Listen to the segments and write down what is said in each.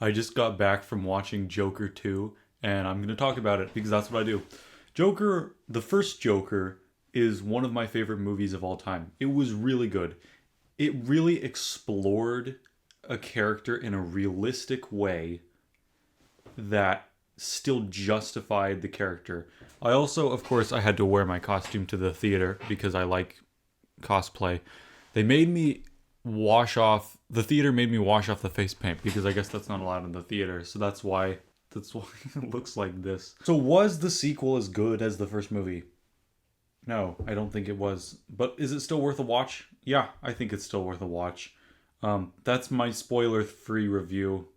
I just got back from watching Joker 2, and I'm going to talk about it because that's what I do. Joker, the first Joker, is one of my favorite movies of all time. It was really good. It really explored a character in a realistic way that still justified the character. I also, of course, I had to wear my costume to the theater because I like cosplay. They made me the theater made me wash off the face paint because I guess that's not allowed in the theater. So that's why it looks like this. So was the sequel as good as the first movie? No, I don't think it was. But is it still worth a watch? Yeah, I think it's still worth a watch. That's my spoiler-free review.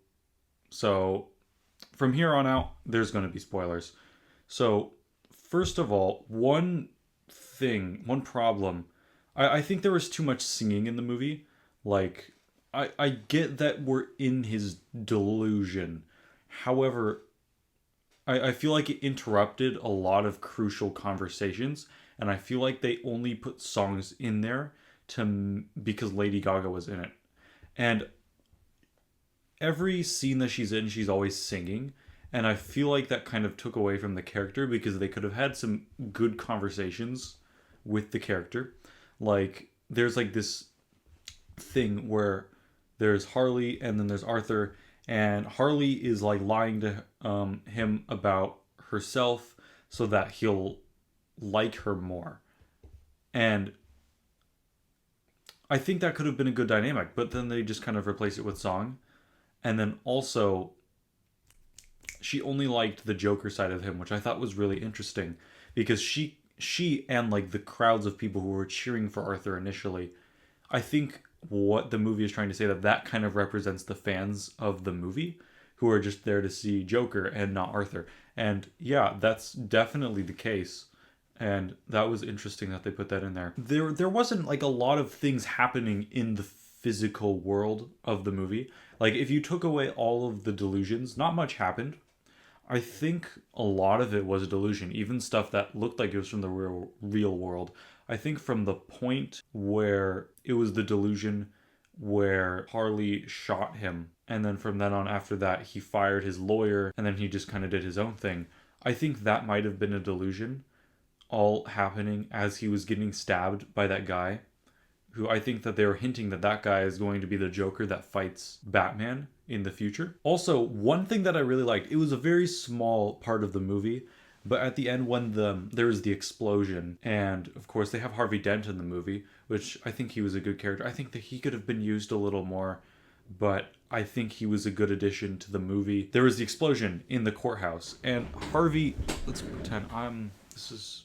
So from here on out, there's going to be spoilers. So first of all, one problem. I think there was too much singing in the movie. Like, I get that we're in his delusion. However, I feel like it interrupted a lot of crucial conversations, and I feel like they only put songs in there because Lady Gaga was in it. And every scene that she's in, she's always singing, and I feel like that kind of took away from the character because they could have had some good conversations with the character. Like there's like this thing where there's Harley and then there's Arthur, and Harley is like lying to him about herself so that he'll like her more. And I think that could have been a good dynamic, but then they just kind of replace it with song. And then also she only liked the Joker side of him, which I thought was really interesting because she and like the crowds of people who were cheering for Arthur initially, I think what the movie is trying to say that kind of represents the fans of the movie who are just there to see Joker and not Arthur. And yeah, that's definitely the case. And that was interesting that they put that in there. There wasn't like a lot of things happening in the physical world of the movie. Like if you took away all of the delusions, not much happened. I think a lot of it was a delusion, even stuff that looked like it was from the real world. I think from the point where it was the delusion where Harley shot him, and then from then on after that he fired his lawyer, and then he just kind of did his own thing. I think that might have been a delusion, all happening as he was getting stabbed by that guy, who I think that they were hinting that that guy is going to be the Joker that fights Batman in the future. Also, one thing that I really liked, it was a very small part of the movie, but at the end when there was the explosion, and of course they have Harvey Dent in the movie, which I think he was a good character. I think that he could have been used a little more, but I think he was a good addition to the movie. There was the explosion in the courthouse, and Harvey, let's pretend this is,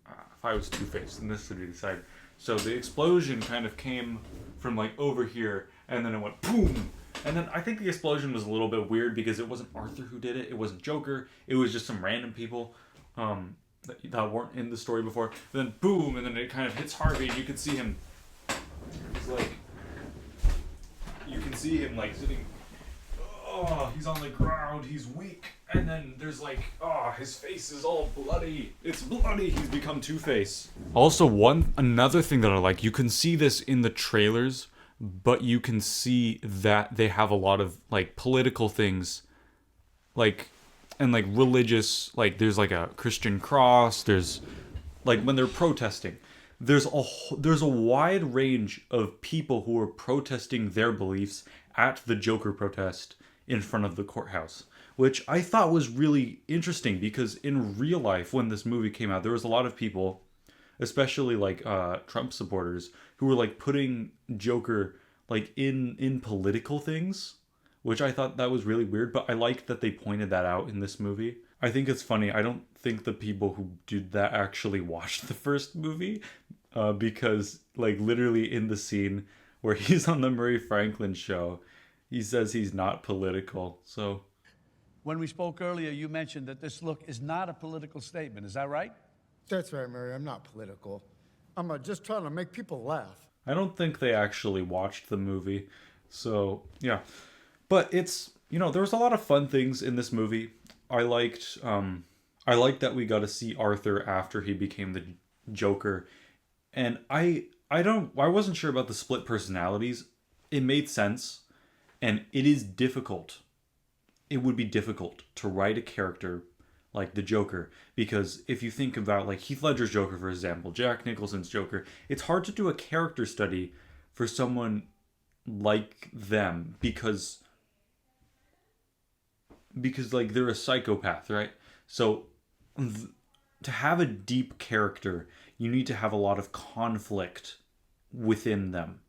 if I was Two-Face, and this would be the side. So the explosion kind of came from like over here, and then it went boom. And then I think the explosion was a little bit weird because it wasn't Arthur who did it. It wasn't Joker. It was just some random people that weren't in the story before. And then boom, and then it kind of hits Harvey, and you can see him. He's like, you can see him like sitting. Oh, he's on the ground. He's weak. And then there's like, oh, his face is all bloody. It's bloody. He's become Two-Face. Also, another thing that I like, you can see this in the trailers, but you can see that they have a lot of like political things, like, and like religious, like there's like a Christian cross. There's like when they're protesting, there's a wide range of people who are protesting their beliefs at the Joker protest in front of the courthouse, which I thought was really interesting because in real life, when this movie came out, there was a lot of people, especially like Trump supporters, who were like putting Joker like in political things, which I thought that was really weird, but I liked that they pointed that out in this movie. I think it's funny. I don't think the people who did that actually watched the first movie, because like literally in the scene where he's on the Murray Franklin show, he says he's not political. So when we spoke earlier, you mentioned that this look is not a political statement. Is that right? That's right, Mary. I'm not political. I'm just trying to make people laugh. I don't think they actually watched the movie. So, yeah. But it's, there was a lot of fun things in this movie. I liked that we got to see Arthur after he became the Joker. And I wasn't sure about the split personalities. It made sense. And it is difficult. It would be difficult to write a character like the Joker, because if you think about like Heath Ledger's Joker, for example, Jack Nicholson's Joker, it's hard to do a character study for someone like them because like they're a psychopath, right? So to have a deep character, you need to have a lot of conflict within them.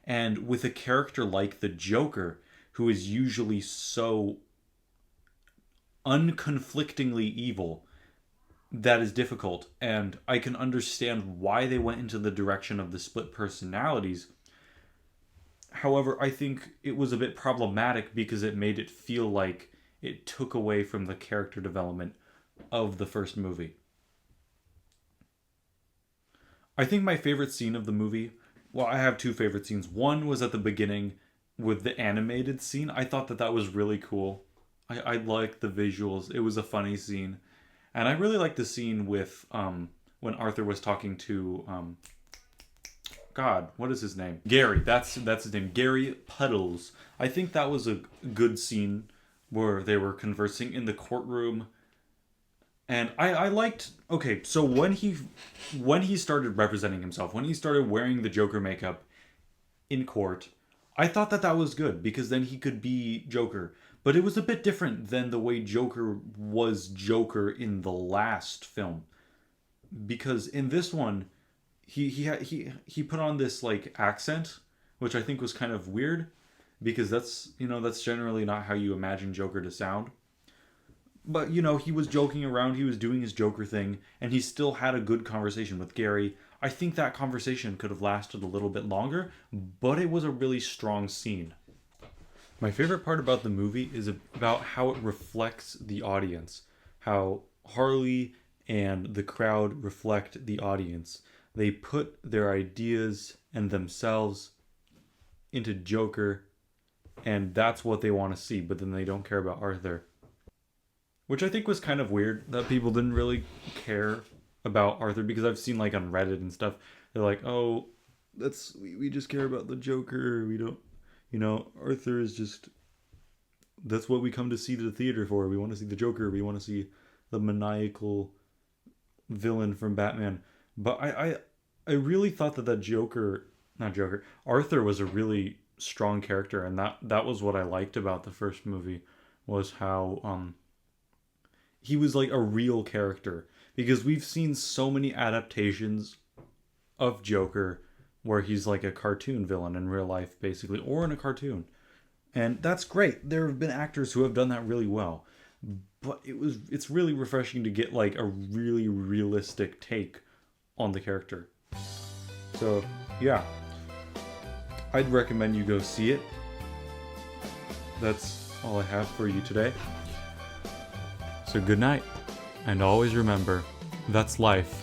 And with a character like the Joker, who is usually so unconflictingly evil, that is difficult. And I can understand why they went into the direction of the split personalities. However, I think it was a bit problematic because it made it feel like it took away from the character development of the first movie. I think my favorite scene of the movie, well, I have two favorite scenes. One was at the beginning with the animated scene. I thought that was really cool. I liked the visuals. It was a funny scene. And I really liked the scene with when Arthur was talking to God, what is his name? Gary. That's his name. Gary Puddles. I think that was a good scene where they were conversing in the courtroom. And I liked, okay, so when he started representing himself, when he started wearing the Joker makeup in court, I thought that was good because then he could be Joker. But it was a bit different than the way Joker was Joker in the last film. Because in this one, he put on this like accent, which I think was kind of weird because that's generally not how you imagine Joker to sound. But, he was joking around, he was doing his Joker thing, and he still had a good conversation with Gary. I think that conversation could have lasted a little bit longer, but it was a really strong scene. My favorite part about the movie is about how it reflects the audience. How Harley and the crowd reflect the audience. They put their ideas and themselves into Joker, and that's what they want to see, but then they don't care about Arthur. Which I think was kind of weird that people didn't really care about Arthur, because I've seen like on Reddit and stuff, they're like, oh, we just care about the Joker. We don't, Arthur is just, that's what we come to see the theater for. We want to see the Joker. We want to see the maniacal villain from Batman. But I really thought that Arthur was a really strong character, and that was what I liked about the first movie, was how he was like a real character, because we've seen so many adaptations of Joker where he's like a cartoon villain in real life, basically, or in a cartoon. And that's great. There have been actors who have done that really well. But it's really refreshing to get like a really realistic take on the character. So, yeah. I'd recommend you go see it. That's all I have for you today. So good night, and always remember, that's life.